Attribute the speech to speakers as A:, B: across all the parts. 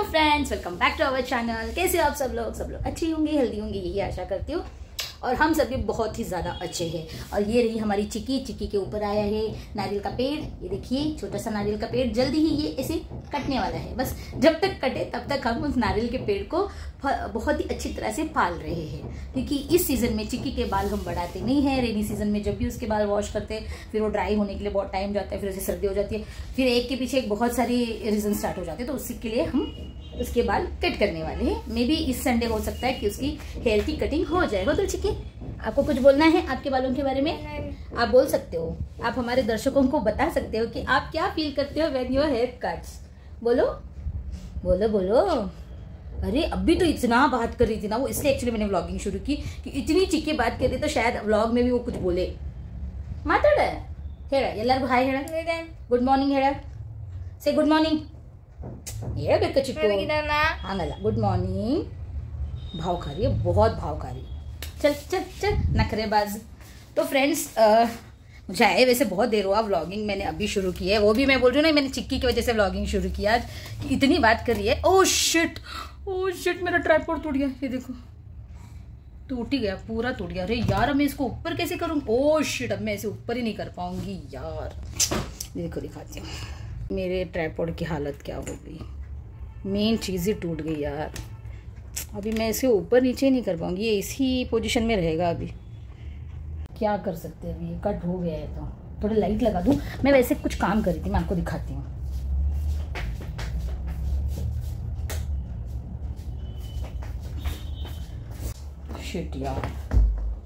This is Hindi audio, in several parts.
A: Friends, welcome back to our channel. कैसे हो आप सब लोग अच्छी होंगे, हेल्दी होंगे, यही आशा करती हूँ। और हम सभी बहुत ही ज़्यादा अच्छे हैं। और ये रही हमारी चिक्की के ऊपर आया है नारियल का पेड़। ये देखिए छोटा सा नारियल का पेड़, जल्दी ही ये ऐसे कटने वाला है। बस जब तक कटे तब तक हम उस नारियल के पेड़ को बहुत ही अच्छी तरह से पाल रहे हैं, क्योंकि इस सीजन में चिक्की के बाल हम बढ़ाते नहीं हैं। रेनी सीजन में जब भी उसके बाल वॉश करते हैं फिर वो ड्राई होने के लिए बहुत टाइम जाता है, फिर उसे सर्दी हो जाती है, फिर एक के पीछे एक बहुत सारी रीजन स्टार्ट हो जाते हैं। तो उसी के लिए हम उसके बाल कट करने वाले हैं। मे बी इस संडे हो सकता है कि उसकी हेयर की कटिंग हो जाए। हो तो चिक्की, आपको कुछ बोलना है आपके बालों के बारे में? आप बोल सकते हो। आप हमारे दर्शकों को बता सकते हो कि आप क्या फील करते हो व्हेन योर हेयर कट्स। बोलो बोलो बोलो। अरे अभी तो इतना बात कर रही थी ना वो, इसलिए एक्चुअली मैंने व्लॉगिंग शुरू की कि इतनी चिक्की बात कर रही तो शायद व्लॉग में भी वो कुछ बोले। माताड़ ಹೇಳ ಎಲ್ಲರಿಗೂ ಹಾಯ್ ಹೇಳ, ಗುಡ್ ಮಾರ್ನಿಂಗ್ ಹೇಳ, ಸೇ ಗುಡ್ ಮಾರ್ನಿಂಗ್ ಹೇಳ್ಬೇಕು ಚಿಕ್ಕು, ಹಂಗಲ್ಲ गुड मॉर्निंग। भाव खा रही है, बहुत भाव खा रही है। चल चल चल नखरेबाज। तो फ्रेंड्स, मुझे आए वैसे बहुत देर हुआ, व्लॉगिंग मैंने अभी शुरू की है। वो भी मैं बोल रही हूँ ना, मैंने चिक्की की वजह से व्लॉगिंग शुरू किया आज कि इतनी बात कर रही है। ओह शिट मेरा ट्राइपॉड टूट गया। ये देखो टूट ही गया, पूरा टूट गया। अरे यार अब मैं इसको ऊपर कैसे करूँ? ओह शिट, अब मैं इसे ऊपर ही नहीं कर पाऊंगी यार। देखो दिखाती हूँ मेरे ट्राइपॉड की हालत क्या हो गई। मेन चीज़ ही टूट गई यार। अभी मैं इसे ऊपर नीचे नहीं कर पाऊंगी, ये इसी पोजीशन में रहेगा। अभी क्या कर सकते हैं, अभी ये कट हो गया है। तो थोड़ी लाइट लगा दूँ। मैं वैसे कुछ काम कर रही थी, मैं आपको दिखाती हूँ। शिट यार,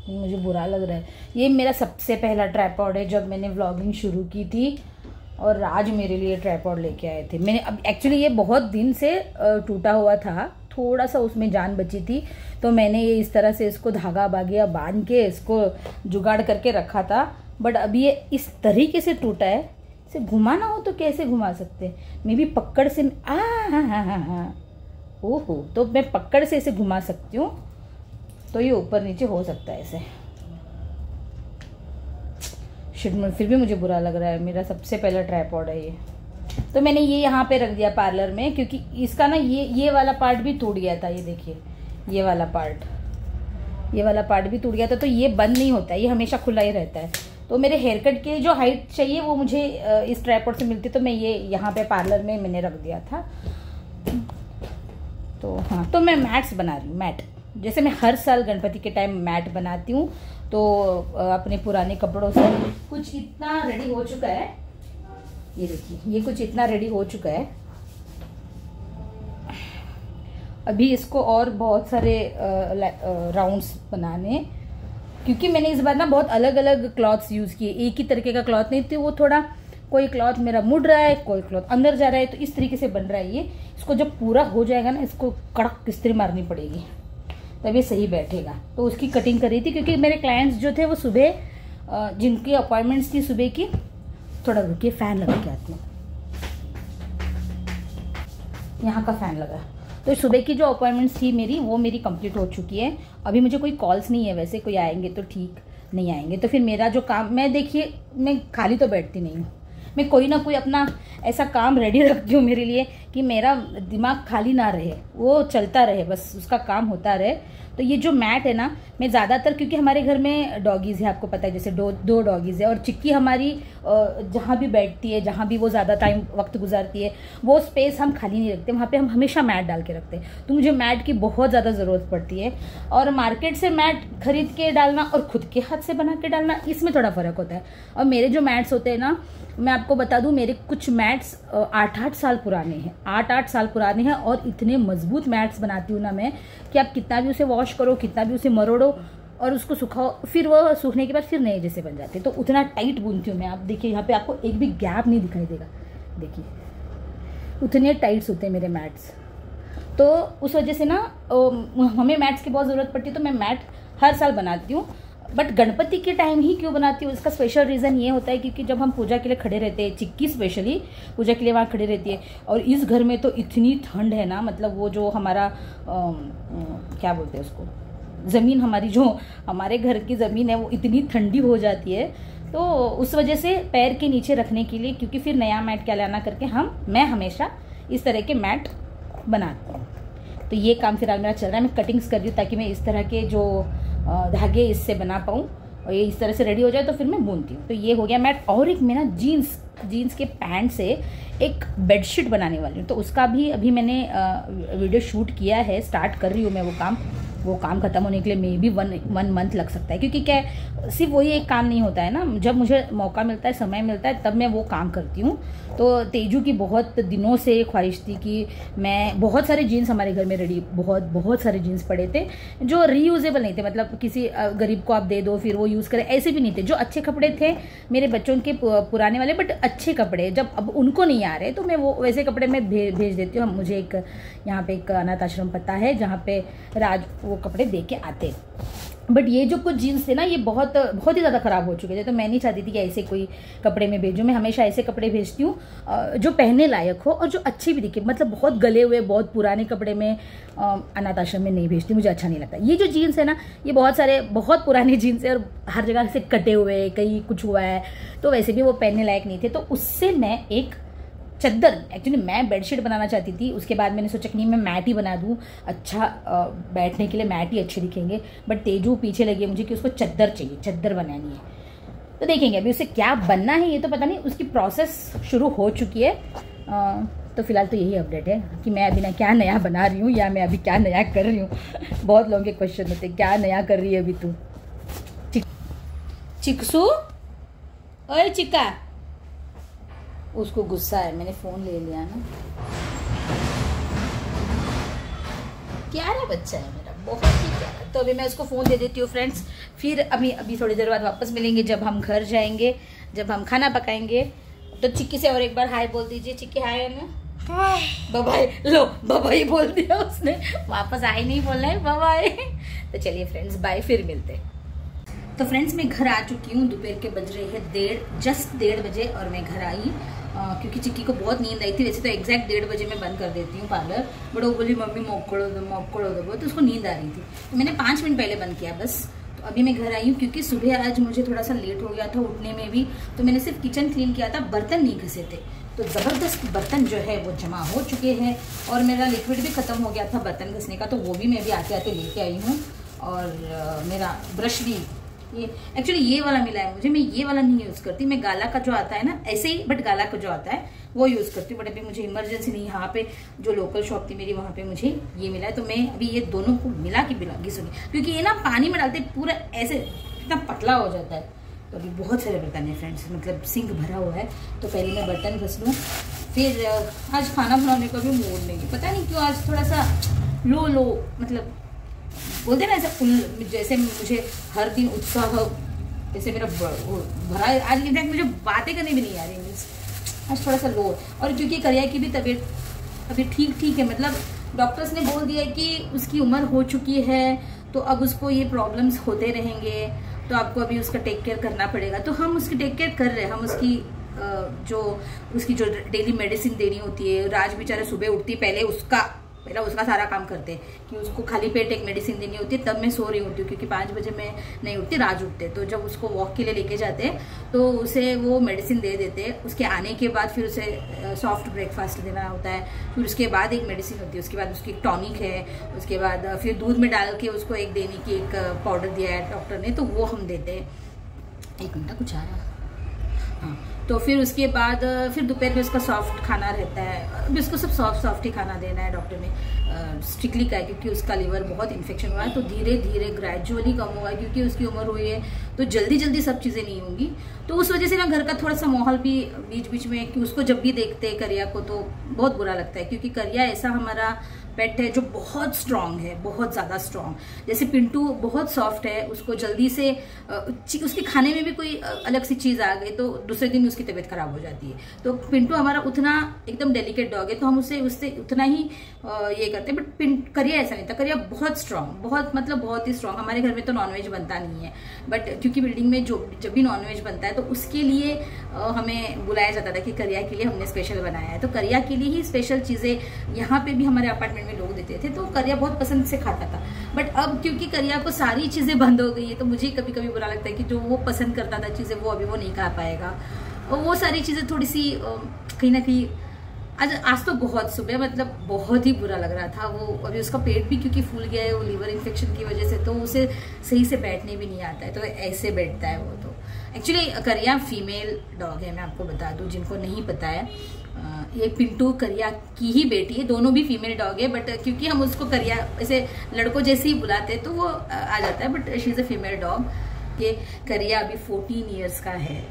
A: मुझे बुरा लग रहा है। ये मेरा सबसे पहला ट्राइपॉड है जब मैंने व्लॉगिंग शुरू की थी, और आज मेरे लिए ट्राइपॉड लेके आए थे। मैंने अब एक्चुअली ये बहुत दिन से टूटा हुआ था, थोड़ा सा उसमें जान बची थी, तो मैंने ये इस तरह से इसको धागा बागिया बांध के इसको जुगाड़ करके रखा था। बट अभी ये इस तरीके से टूटा है, इसे घुमाना हो तो कैसे घुमा सकते? मैं भी पकड़ से हाँ ओहो, तो मैं पकड़ से इसे घुमा सकती हूँ, तो ये ऊपर नीचे हो सकता है ऐसे। शिट, फिर भी मुझे बुरा लग रहा है। मेरा सबसे पहला ट्राइपॉड है ये, तो मैंने ये यहाँ पे रख दिया पार्लर में, क्योंकि इसका ना ये वाला पार्ट भी टूट गया था। ये देखिए ये वाला पार्ट भी टूट गया था, तो ये बंद नहीं होता है, ये हमेशा खुला ही रहता है। तो मेरे हेयर कट की जो हाइट चाहिए वो मुझे इस ट्राइपॉड से मिलती, तो मैं ये यहाँ पे पार्लर में मैंने रख दिया था। तो हाँ, तो मैं मैट्स बना रही हूँ। मैट जैसे मैं हर साल गणपति के टाइम मैट बनाती हूँ, तो अपने पुराने कपड़ों से कुछ इतना रेडी हो चुका है। ये देखिए ये कुछ इतना रेडी हो चुका है। अभी इसको और बहुत सारे राउंड्स बनाने, क्योंकि मैंने इस बार ना बहुत अलग अलग क्लॉथ्स यूज़ किए। एक ही तरीके का क्लॉथ नहीं, तो वो थोड़ा कोई क्लॉथ मेरा मुड़ रहा है, कोई क्लॉथ अंदर जा रहा है, तो इस तरीके से बन रहा है ये। इसको जब पूरा हो जाएगा ना, इसको कड़क इस्त्री मारनी पड़ेगी, तब ये सही बैठेगा। तो उसकी कटिंग कर रही थी, क्योंकि मेरे क्लाइंट्स जो थे वो सुबह जिनकी अपॉइंटमेंट्स थी सुबह की, थोड़ा रुकिए फैन लगा के आती हूँ। यहाँ का फैन लगा। तो सुबह की जो अपॉइंटमेंट्स थी मेरी, वो मेरी कंप्लीट हो चुकी है। अभी मुझे कोई कॉल्स नहीं है, वैसे कोई आएंगे तो ठीक, नहीं आएंगे तो फिर मेरा जो काम, मैं देखिए मैं खाली तो बैठती नहीं हूँ, मैं कोई ना कोई अपना ऐसा काम रेडी रखती हूँ मेरे लिए कि मेरा दिमाग खाली ना रहे, वो चलता रहे, बस उसका काम होता रहे। तो ये जो मैट है ना, मैं ज़्यादातर, क्योंकि हमारे घर में डॉगीज़ है, आपको पता है, जैसे दो डॉगीज़ है, और चिक्की हमारी जहाँ भी बैठती है, जहाँ भी वो ज़्यादा टाइम वक्त गुजारती है, वो स्पेस हम खाली नहीं रखते, वहाँ पे हम हमेशा मैट डाल के रखते हैं। तो मुझे मैट की बहुत ज़्यादा ज़रूरत पड़ती है। और मार्केट से मैट खरीद के डालना और खुद के हाथ से बना के डालना, इसमें थोड़ा फ़र्क होता है। और मेरे जो मैट्स होते हैं ना, मैं आपको बता दूं, मेरे कुछ मैट्स 8-8 साल पुराने हैं, 8-8 साल पुराने हैं, और इतने मजबूत मैट्स बनाती हूँ ना मैं, कि आप कितना भी उसे वॉश करो, कितना भी उसे मरोड़ो और उसको सुखाओ, फिर वो सूखने के बाद फिर नए जैसे बन जाते हैं। तो उतना टाइट बुनती हूँ मैं। आप देखिए यहाँ पे आपको एक भी गैप नहीं दिखाई देगा, देखिए उतने टाइट्स होते हैं मेरे मैट्स। तो उस वजह से ना हमें मैट्स की बहुत ज़रूरत पड़ती है, तो मैं मैट हर साल बनाती हूँ। बट गणपति के टाइम ही क्यों बनाती हूँ, इसका स्पेशल रीज़न ये होता है क्योंकि जब हम पूजा के लिए खड़े रहते हैं, चिक्की स्पेशली पूजा के लिए वहाँ खड़े रहती है, और इस घर में तो इतनी ठंड है ना, मतलब वो जो हमारा क्या बोलते हैं उसको, ज़मीन, हमारी जो हमारे घर की ज़मीन है वो इतनी ठंडी हो जाती है। तो उस वजह से पैर के नीचे रखने के लिए, क्योंकि फिर नया मैट क्या लाना करके मैं हमेशा इस तरह के मैट बनाती हूँ। तो ये काम फिलहाल मेरा चल रहा है। मैं कटिंग्स कर रही हूँ ताकि मैं इस तरह के जो धागे इससे बना पाऊँ और ये इस तरह से रेडी हो जाए तो फिर मैं बुनती हूँ। तो ये हो गया मैट। और एक मैं ना जीन्स के पैंट से एक बेडशीट बनाने वाली हूँ। तो उसका भी अभी मैंने वीडियो शूट किया है, स्टार्ट कर रही हूँ मैं वो काम खत्म होने के लिए मे भी वन मंथ लग सकता है, क्योंकि क्या सिर्फ वही एक काम नहीं होता है ना। जब मुझे मौका मिलता है, समय मिलता है, तब मैं वो काम करती हूँ। तो तेजू की बहुत दिनों से ख्वाहिश थी कि मैं, बहुत सारे जीन्स हमारे घर में रेडी, बहुत सारे जीन्स पड़े थे जो रीयूजेबल नहीं थे, मतलब किसी गरीब को आप दे दो फिर वो यूज़ करे, ऐसे भी नहीं थे। जो अच्छे कपड़े थे मेरे बच्चों के पुराने वाले, बट अच्छे कपड़े जब अब उनको नहीं आ रहे तो मैं वो वैसे कपड़े में भेज देती हूँ। मुझे एक यहाँ पे एक अनाथ आश्रम पता है जहाँ पे राज वो कपड़े दे के आते। बट ये जो कुछ जीन्स थे ना, ये बहुत ही ज़्यादा ख़राब हो चुके थे। तो मैं नहीं चाहती थी कि ऐसे कोई कपड़े में भेजूँ। मैं हमेशा ऐसे कपड़े भेजती हूँ जो पहनने लायक हो और जो अच्छे भी दिखे। मतलब बहुत गले हुए, बहुत पुराने कपड़े में अनाथ आश्रम में नहीं भेजती, मुझे अच्छा नहीं लगता। ये जो जीन्स है ना, ये बहुत पुराने जीन्स है और हर जगह से कटे हुए, कहीं कुछ हुआ है, तो वैसे भी वो पहनने लायक नहीं थे। तो उससे मैं एक चद्दर, एक्चुअली मैं बेडशीट बनाना चाहती थी। उसके बाद मैंने सोचा कि नहीं, मैं मैट ही बना दूँ, अच्छा बैठने के लिए मैट ही अच्छे दिखेंगे। बट तेजू पीछे लगी मुझे कि उसको चद्दर चाहिए, चद्दर बनानी है। तो देखेंगे अभी उसे क्या बनना है ये तो पता नहीं, उसकी प्रोसेस शुरू हो चुकी है। तो फिलहाल तो यही अपडेट है कि मैं अभी ना क्या नया बना रही हूँ या मैं अभी क्या नया कर रही हूँ। बहुत लोगों के क्वेश्चन होते हैं, क्या नया कर रही है अभी तू? चिक्सू, ओए चिक्का, उसको गुस्सा है, मैंने फ़ोन ले लिया ना। प्यारा बच्चा है मेरा, बहुत ही प्यारा। तो अभी मैं उसको फ़ोन दे देती हूँ फ्रेंड्स। फिर अभी थोड़ी देर बाद वापस मिलेंगे जब हम घर जाएंगे, जब हम खाना पकाएंगे। तो चिक्की से और एक बार हाय बोल दीजिए। चिक्की हाय है ना, बाय। लो बाय बोल दिया उसने, वापस हाय नहीं बोलना है, बाय। तो चलिए फ्रेंड्स, बाय, फिर मिलते हैं। तो फ्रेंड्स मैं घर आ चुकी हूँ। दोपहर के बज रहे हैं जस्ट 1:30 बजे और मैं घर आई क्योंकि चिक्की को बहुत नींद आई थी। वैसे तो एग्जैक्ट 1:30 बजे मैं बंद कर देती हूँ पार्लर, बट वो बोली मम्मी मोकड़ो दो, तो उसको नींद आ रही थी। तो मैंने 5 मिनट पहले बंद किया बस। तो अभी मैं घर आई हूँ क्योंकि सुबह आज मुझे थोड़ा सा लेट हो गया था उठने में भी। तो मैंने सिर्फ किचन क्लीन किया था, बर्तन नहीं घसे थे। तो ज़बरदस्त बर्तन जो है वो जमा हो चुके हैं और मेरा लिक्विड भी ख़त्म हो गया था बर्तन घसने का, तो वो भी मैं भी आते आते लेके आई हूँ। और मेरा ब्रश भी ये एक्चुअली ये वाला मिला है मुझे। मैं ये वाला नहीं यूज़ करती, मैं गाला का जो आता है ना ऐसे ही, बट गाला का जो आता है वो यूज़ करती हूँ। बट अभी मुझे इमरजेंसी नहीं, यहाँ पे जो लोकल शॉप थी मेरी वहाँ पे मुझे ये मिला है। तो मैं अभी ये दोनों को मिला के घिसूंगी, क्योंकि ये ना पानी में डालते पूरा ऐसे इतना पतला हो जाता है। तो अभी बहुत सारे बर्तन है फ्रेंड्स, मतलब सिंक भरा हुआ है। तो पहले मैं बर्तन घस लूँ, फिर आज खाना बनाने का भी मूड नहीं, पता नहीं क्यों आज थोड़ा सा लो मतलब बोलते ना ऐसा, जैसे मुझे हर दिन उत्साह जैसे मेरा भरा है। आज इनफैक्ट मुझे बातें करने भी नहीं आ रही, आज थोड़ा सा लो। और क्योंकि करिया की भी तबीयत अभी ठीक है, मतलब डॉक्टर्स ने बोल दिया कि उसकी उम्र हो चुकी है, तो अब उसको ये प्रॉब्लम्स होते रहेंगे, तो आपको अभी उसका टेक केयर करना पड़ेगा। तो हम उसकी टेक केयर कर रहे हैं। हम उसकी जो डेली मेडिसिन देनी होती है, राज बेचारे सुबह उठती पहले उसका सारा काम करते हैं कि उसको खाली पेट एक मेडिसिन देनी होती है। तब मैं सो रही होती हूँ क्योंकि 5 बजे मैं नहीं उठती, राज उठते। तो जब उसको वॉक के लिए लेके जाते हैं तो उसे वो मेडिसिन दे देते हैं। उसके आने के बाद फिर उसे सॉफ्ट ब्रेकफास्ट देना होता है, फिर उसके बाद एक मेडिसिन होती है, उसके बाद उसकी एक टॉनिक है, उसके बाद फिर दूध में डाल के उसको एक देने की एक पाउडर दिया है डॉक्टर ने, तो वो हम देते हैं। 1 मिनट कुछ आ रहा, हाँ। तो फिर उसके बाद फिर दोपहर में उसका सॉफ्ट खाना रहता है। अभी उसको सब सॉफ्ट ही खाना देना है, डॉक्टर ने स्ट्रिक्टली कहा है, क्योंकि उसका लीवर बहुत इन्फेक्शन हुआ है। तो धीरे धीरे ग्रेजुअली कम होगा, क्योंकि उसकी उम्र हुई है तो जल्दी सब चीज़ें नहीं होंगी। तो उस वजह से ना घर का थोड़ा सा माहौल भी बीच में, कि उसको जब भी देखते हैं करिया को तो बहुत बुरा लगता है, क्योंकि करिया ऐसा हमारा पेट है जो बहुत स्ट्रांग है, बहुत ज़्यादा स्ट्रांग। जैसे पिंटू बहुत सॉफ्ट है, उसको जल्दी से उसके खाने में भी कोई अलग सी चीज़ आ गई तो दूसरे दिन उसकी तबीयत खराब हो जाती है। तो पिंटू हमारा उतना एकदम डेलिकेट डॉग है, तो हम उससे उतना ही ये करते हैं। बट करिया ऐसा नहीं था, करिया बहुत स्ट्रांग, बहुत ही स्ट्रांग। हमारे घर में तो नॉनवेज बनता नहीं है, बट क्योंकि बिल्डिंग में जब भी नॉनवेज बनता है तो उसके लिए हमें बुलाया जाता था कि करिया के लिए हमने स्पेशल बनाया है। तो करिया के लिए ही स्पेशल चीज़ें यहाँ पे भी हमारे अपार्टमेंट में लोग देते थे, तो करिया बहुत पसंद से खाता था। बट अब क्योंकि करिया को सारी चीज़ें बंद हो गई है, तो मुझे कभी कभी बुरा लगता है कि जो वो पसंद करता था चीज़ें, वो अभी वो नहीं खा पाएगा। और वो सारी चीज़ें थोड़ी सी कहीं ना कहीं आज तो बहुत सुबह मतलब बहुत ही बुरा लग रहा था वो। अभी उसका पेट भी क्योंकि फूल गया है वो लीवर इन्फेक्शन की वजह से, तो उसे सही से बैठने भी नहीं आता है, तो ऐसे बैठता है वो। तो एक्चुअली करिया फीमेल डॉग है, मैं आपको बता दूं जिनको नहीं पता है। ये पिंटू करिया की ही बेटी है, दोनों भी फीमेल डॉग है, बट क्योंकि हम उसको करिया ऐसे लड़कों जैसे ही बुलाते हैं तो वो आ जाता है, but she is a female dog. ये करिया अभी 14 ईयर्स का है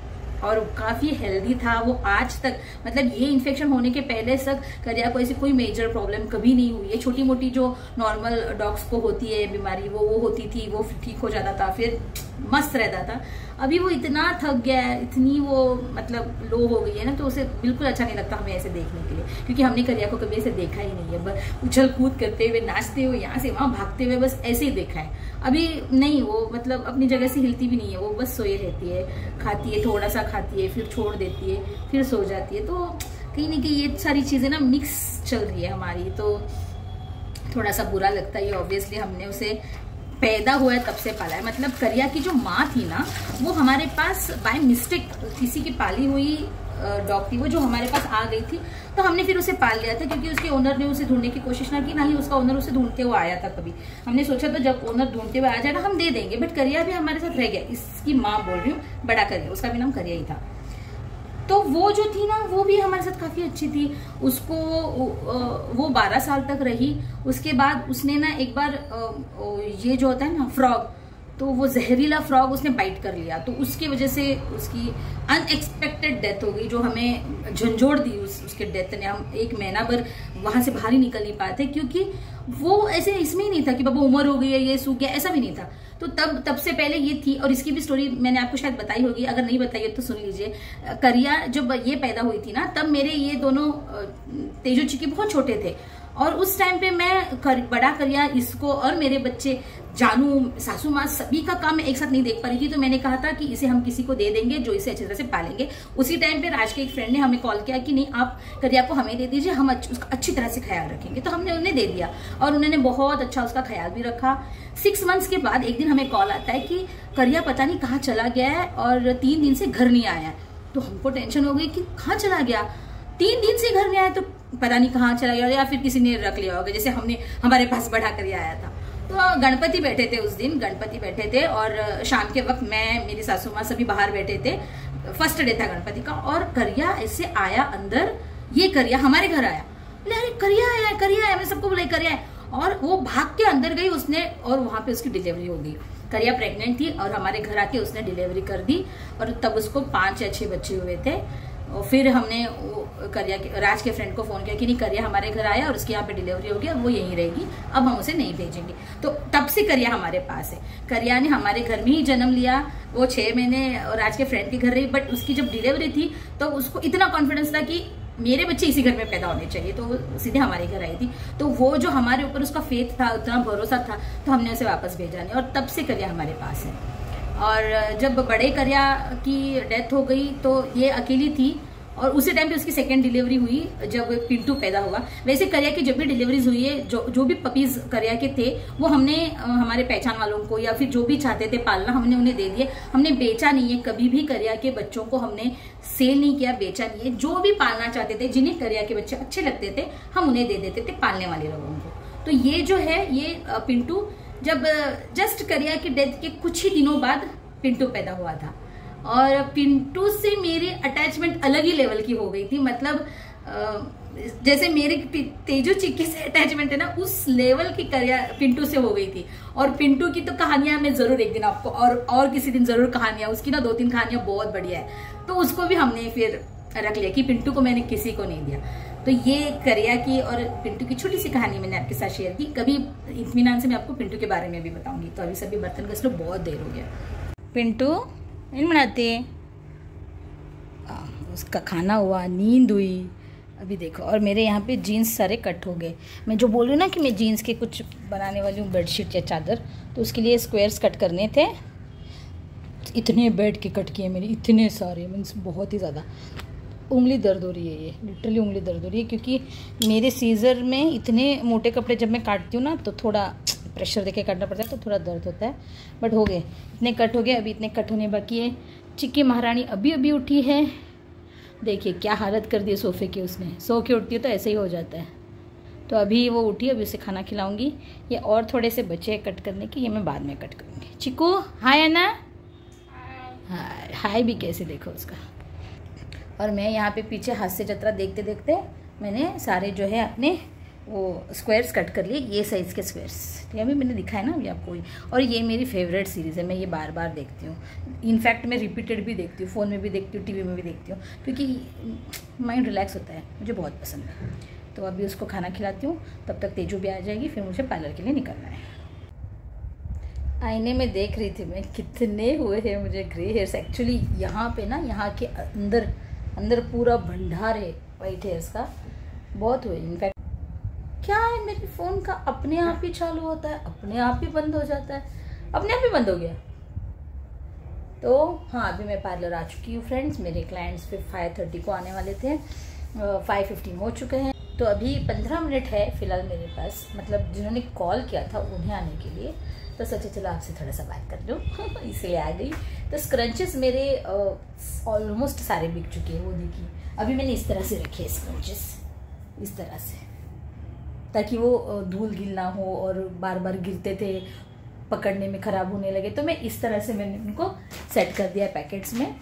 A: और काफ़ी हेल्दी था वो आज तक। मतलब ये इन्फेक्शन होने के पहले तक करिया को ऐसी कोई मेजर प्रॉब्लम कभी नहीं हुई है। छोटी मोटी जो नॉर्मल डॉग्स को होती है बीमारी वो होती थी, वो ठीक हो जाता था, फिर मस्त रहता था। अभी वो इतना थक गया है, इतनी वो मतलब लो हो गई है ना, तो उसे बिल्कुल अच्छा नहीं लगता हमें ऐसे देखने के लिए, क्योंकि हमने करिया को कभी ऐसे देखा ही नहीं है। बस उछल कूद करते हुए, नाचते हुए, यहाँ से वहाँ भागते हुए, बस ऐसे ही देखा है। अभी नहीं, वो मतलब अपनी जगह से हिलती भी नहीं है, वो बस सोए रहती है, खाती है, थोड़ा सा खाती है, फिर छोड़ देती है, फिर सो जाती है। तो कहीं ना कहीं ये सारी चीज़ें ना मिक्स चल रही है हमारी, तो थोड़ा सा बुरा लगता है। ऑब्वियसली हमने उसे पैदा हुआ है तब से पाला है। मतलब करिया की जो माँ थी ना, वो हमारे पास बाय मिस्टेक किसी की पाली हुई डॉग थी वो, जो हमारे पास आ गई थी, तो हमने फिर उसे पाल लिया था, क्योंकि उसके ओनर ने उसे ढूंढने की कोशिश ना की, ना ही उसका ओनर उसे ढूंढते हुए आया था कभी। हमने सोचा था जब ओनर ढूंढते हुए आ जाएगा हम दे देंगे, बट करिया भी हमारे साथ रह गया। इसकी माँ बोल रही हूँ, बड़ा करिया, उसका भी नाम करिया ही था। तो वो जो थी ना, वो भी हमारे साथ काफ़ी अच्छी थी। उसको वो 12 साल तक रही। उसके बाद उसने ना एक बार ये जो होता है ना फ्रॉग, तो वो जहरीला फ्रॉग उसने बाइट कर लिया, तो उसकी वजह से उसकी अनएक्सपेक्टेड डेथ हो गई, जो हमें झंझोड़ दी उसके डेथ ने। हम 1 महीना भर वहां से बाहर ही निकल नहीं पाए थे, क्योंकि वो ऐसे इसमें ही नहीं था कि बाबा उम्र हो गई है, ये सूख गया, ऐसा भी नहीं था। तो तब से पहले ये थी, और इसकी भी स्टोरी मैंने आपको शायद बताई होगी, अगर नहीं बताई है तो सुन लीजिए। करिया जब ये पैदा हुई थी ना, तब मेरे ये दोनों तेजू चिक्की बहुत छोटे थे, और उस टाइम पे मैं बड़ा करिया, इसको और मेरे बच्चे जानू, सासू माँ, सभी का काम मैं एक साथ नहीं देख पा रही थी। तो मैंने कहा था कि इसे हम किसी को दे देंगे जो इसे अच्छी तरह से पालेंगे। उसी टाइम पे राज के एक फ्रेंड ने हमें कॉल किया कि नहीं, आप करिया को हमें दे दीजिए, हम उसका अच्छी तरह से ख्याल रखेंगे। तो हमने उन्हें दे दिया, और उन्होंने बहुत अच्छा उसका ख्याल भी रखा। 6 मंथ्स के बाद एक दिन हमें कॉल आता है कि करिया पता नहीं कहाँ चला गया है, और 3 दिन से घर नहीं आया। तो हमको टेंशन हो गई कि कहाँ चला गया, 3 दिन से घर नहीं आया, तो पता नहीं कहाँ चला गया, या फिर किसी ने रख लिया होगा, जैसे हमने हमारे पास बढ़ा कर आया था। तो गणपति बैठे थे उस दिन, गणपति बैठे थे, और शाम के वक्त मैं, मेरी सासू माँ सभी बाहर बैठे थे। फर्स्ट डे था गणपति का, और करिया ऐसे आया अंदर, ये करिया हमारे घर आया। बोले अरे करिया आया, करिया आया, मैं सबको बोला करिया है, और वो भाग के अंदर गई उसने, और वहां पे उसकी डिलीवरी हो गई। करिया प्रेग्नेंट थी, और हमारे घर आके उसने डिलीवरी कर दी, और तब उसको 5 या 6 बच्चे हुए थे। और फिर हमने करिया के, राज के फ्रेंड को फोन किया कि नहीं, करिया हमारे घर आया और उसकी यहाँ पे डिलीवरी हो गई, और वो यहीं रहेगी, अब हम उसे नहीं भेजेंगे। तो तब से करिया हमारे पास है। करिया ने हमारे घर में ही जन्म लिया, वो 6 महीने राज के फ्रेंड के घर रही, बट उसकी जब डिलीवरी थी तो उसको इतना कॉन्फिडेंस था कि मेरे बच्चे इसी घर में पैदा होने चाहिए, तो वो सीधे हमारे घर आई थी। तो वो जो हमारे ऊपर उसका फेथ था, उतना भरोसा था, तो हमने उसे वापस भेजा नहीं, और तब से करिया हमारे पास है। और जब बड़े करिया की डेथ हो गई तो ये अकेली थी, और उसी टाइम पे उसकी सेकेंड डिलीवरी हुई जब पिंटू पैदा हुआ। वैसे करिया की जब भी डिलीवरीज हुई है, जो भी पपीज करिया के थे, वो हमने हमारे पहचान वालों को या फिर जो भी चाहते थे पालना, हमने उन्हें दे दिए। हमने बेचा नहीं है, कभी भी करिया के बच्चों को हमने सेल नहीं किया, बेचा नहीं है। जो भी पालना चाहते थे, जिन्हें करिया के बच्चे अच्छे लगते थे, हम उन्हें दे देते थे, पालने वाले लोगों को। तो ये जो है, ये पिंटू, जब जस्ट करिया की डेथ के कुछ ही दिनों बाद पिंटू पैदा हुआ था, और पिंटू से मेरी अटैचमेंट अलग ही लेवल की हो गई थी। मतलब जैसे मेरी तेजू चिक्की से अटैचमेंट है ना, उस लेवल की करिया पिंटू से हो गई थी। और पिंटू की तो कहानियां मैं जरूर एक दिन आपको, और किसी दिन जरूर कहानियां, उसकी ना 2-3 कहानियां बहुत बढ़िया है, तो उसको भी हमने फिर रख लिया कि पिंटू को मैंने किसी को नहीं दिया। तो ये करिया की और पिंटू की छोटी सी कहानी मैंने आपके साथ शेयर की। कभी इत्मीनान से मैं आपको पिंटू के बारे में भी बताऊंगी। तो अभी सभी बर्तन घस लो, बहुत देर हो गया। पिंटू इन बनाते, उसका खाना हुआ, नींद हुई, अभी देखो। और मेरे यहाँ पे जीन्स सारे कट हो गए। मैं जो बोल रही हूँ ना कि मैं जीन्स के कुछ बनाने वाली हूँ, बेडशीट या चादर, तो उसके लिए स्क्वायर्स कट करने थे। इतने बेड के कट किए मेरे, इतने सारे, मीन्स बहुत ही ज़्यादा। उंगली दर्द हो रही है, ये लिटरली उंगली दर्द हो रही है, क्योंकि मेरे सीज़र में इतने मोटे कपड़े जब मैं काटती हूँ ना, तो थोड़ा प्रेशर देके काटना पड़ता है, तो थोड़ा दर्द होता है। बट हो गए, इतने कट हो गए, अभी इतने कट होने बाकी है। चिक्की महारानी अभी अभी उठी है, देखिए क्या हालत कर दी सोफ़े की उसने। सो के उठती है तो ऐसे ही हो जाता है। तो अभी वो उठी, अभी उसे खाना खिलाऊंगी। ये और थोड़े से बचे हैं कट करने के, ये मैं बाद में कट करूँगी। चिकू हाय अन्ना, हाय हाय भी कैसे देखो उसका। और मैं यहाँ पे पीछे हास्य जत्रा देखते देखते मैंने सारे जो है अपने वो स्क्वायर्स कट कर लिए, ये साइज़ के स्क्वायर्स। ये अभी मैंने दिखाया ना अभी आपको। और ये मेरी फेवरेट सीरीज़ है, मैं ये बार बार देखती हूँ। इनफैक्ट मैं रिपीटेड भी देखती हूँ, फ़ोन में भी देखती हूँ, टीवी में भी देखती हूँ, क्योंकि माइंड रिलैक्स होता है, मुझे बहुत पसंद है। तो अभी उसको खाना खिलाती हूँ, तब तक तेजू भी आ जाएगी, फिर मुझे पार्लर के लिए निकलना है। आईने में देख रही थी मैं कितने हुए हैं मुझे ग्रे हेयर्स। एक्चुअली यहाँ पे ना, यहाँ के अंदर पूरा भंडार है वाइट हेयर्स का, बहुत हुए। इनफैक्ट क्या है, मेरे फ़ोन का अपने आप ही चालू होता है, अपने आप ही बंद हो जाता है, अपने आप ही बंद हो गया। तो हाँ, अभी मैं पार्लर आ चुकी हूँ फ्रेंड्स। मेरे क्लाइंट्स फिर 5:30 को आने वाले थे, 5:15 हो चुके हैं। तो अभी 15 मिनट है फ़िलहाल मेरे पास, मतलब जिन्होंने कॉल किया था उन्हें आने के लिए। तो सोचा चलो आपसे थोड़ा सा बात कर लूँ इसलिए आ गई। तो स्क्रंचेस मेरे ऑलमोस्ट सारे बिक चुके हैं, वो देखिए। अभी मैंने इस तरह से रखे हैं स्क्रंचेस, इस तरह से, ताकि वो धूल गिल ना हो और बार बार गिरते थे, पकड़ने में ख़राब होने लगे। तो मैं इस तरह से मैंने उनको सेट कर दिया पैकेट्स में।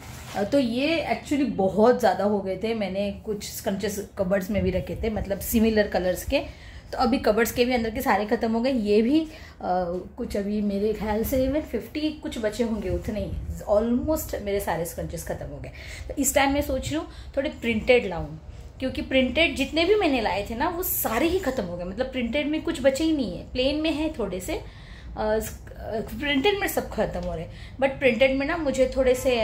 A: तो ये एक्चुअली बहुत ज़्यादा हो गए थे, मैंने कुछ स्क्रंचेस कबर्ड्स में भी रखे थे, मतलब सिमिलर कलर्स के। तो अभी कबर्ड्स के भी अंदर के सारे ख़त्म हो गए। ये भी कुछ अभी मेरे ख्याल से 50 कुछ बचे होंगे, उतने ही। ऑलमोस्ट मेरे सारे स्क्रंचेस ख़त्म हो गए। तो इस टाइम मैं सोच रही हूँ थोड़े प्रिंटेड लाऊं, क्योंकि प्रिंटेड जितने भी मैंने लाए थे ना वो सारे ही ख़त्म हो गए। मतलब प्रिंटेड में कुछ बचे ही नहीं है, प्लेन में है थोड़े से, प्रिंटेड में सब ख़त्म हो रहे हैं। बट प्रिंटेड में ना मुझे थोड़े से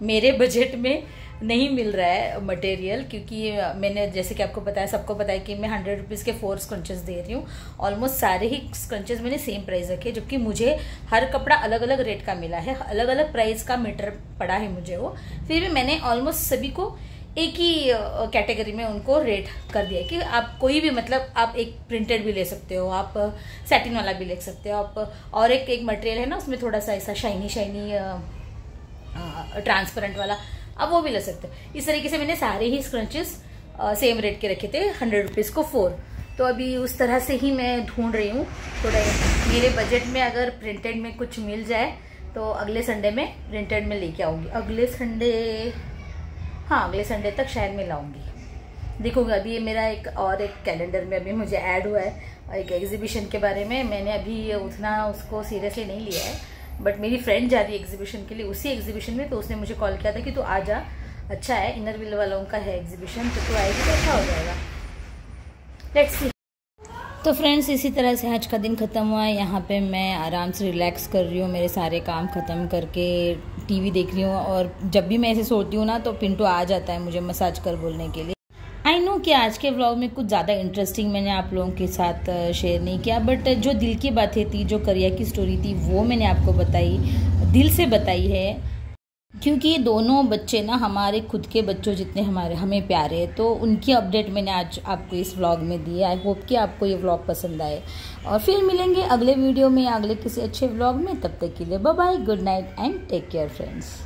A: मेरे बजट में नहीं मिल रहा है मटेरियल, क्योंकि मैंने जैसे कि आपको बताया, सबको पता है कि मैं 100 रुपीज़ के 4 स्क्रंचेस दे रही हूँ। ऑलमोस्ट सारे ही स्क्रंचेस मैंने सेम प्राइस रखे, जबकि मुझे हर कपड़ा अलग अलग रेट का मिला है, अलग अलग प्राइस का मीटर पड़ा है मुझे वो। फिर भी मैंने ऑलमोस्ट सभी को एक ही कैटेगरी में उनको रेट कर दिया कि आप कोई भी, मतलब आप एक प्रिंटेड भी ले सकते हो, आप सैटिन वाला भी ले सकते हो, आप और एक मटेरियल है ना उसमें थोड़ा सा ऐसा शाइनी ट्रांसपेरेंट वाला, आप वो भी ले सकते हो। इस तरीके से मैंने सारे ही स्क्रंचेस सेम रेट के रखे थे, 100 रुपीज़ को 4। तो अभी उस तरह से ही मैं ढूंढ रही हूँ थोड़ा मेरे बजट में, अगर प्रिंटेड में कुछ मिल जाए तो अगले संडे में प्रिंटेड में लेके आऊँगी। अगले संडे तक शायद मैं लाऊंगी, देखूंगा। अभी ये मेरा एक कैलेंडर में अभी मुझे ऐड हुआ है एक एग्जीबिशन के बारे में। मैंने अभी उतना उसको सीरियसली नहीं लिया है, बट मेरी फ्रेंड जा रही है एग्जीबिशन के लिए, उसी एग्जीबिशन में। तो उसने मुझे कॉल किया था कि तू आ जा, अच्छा है, इनर व्हील वालों का है एग्जीबिशन, तो तू आएगी तो अच्छा हो जाएगा। Let's see. तो फ्रेंड्स, इसी तरह से आज का दिन ख़त्म हुआ है। यहाँ पे मैं आराम से रिलैक्स कर रही हूँ, मेरे सारे काम ख़त्म करके टीवी देख रही हूँ। और जब भी मैं ऐसे सोती हूँ ना तो पिंटू आ जाता है मुझे मसाज कर बोलने के लिए। आई नो कि आज के व्लॉग में कुछ ज़्यादा इंटरेस्टिंग मैंने आप लोगों के साथ शेयर नहीं किया, बट जो दिल की बातें थी, जो करियर की स्टोरी थी, वो मैंने आपको बताई, दिल से बताई है। क्योंकि दोनों बच्चे ना हमारे खुद के बच्चों जितने हमें प्यारे हैं, तो उनकी अपडेट मैंने आज आपको इस व्लॉग में दी है। आई होप कि आपको ये व्लॉग पसंद आए, और फिर मिलेंगे अगले वीडियो में, अगले किसी अच्छे व्लॉग में। तब तक के लिए bye bye, good night and take care friends.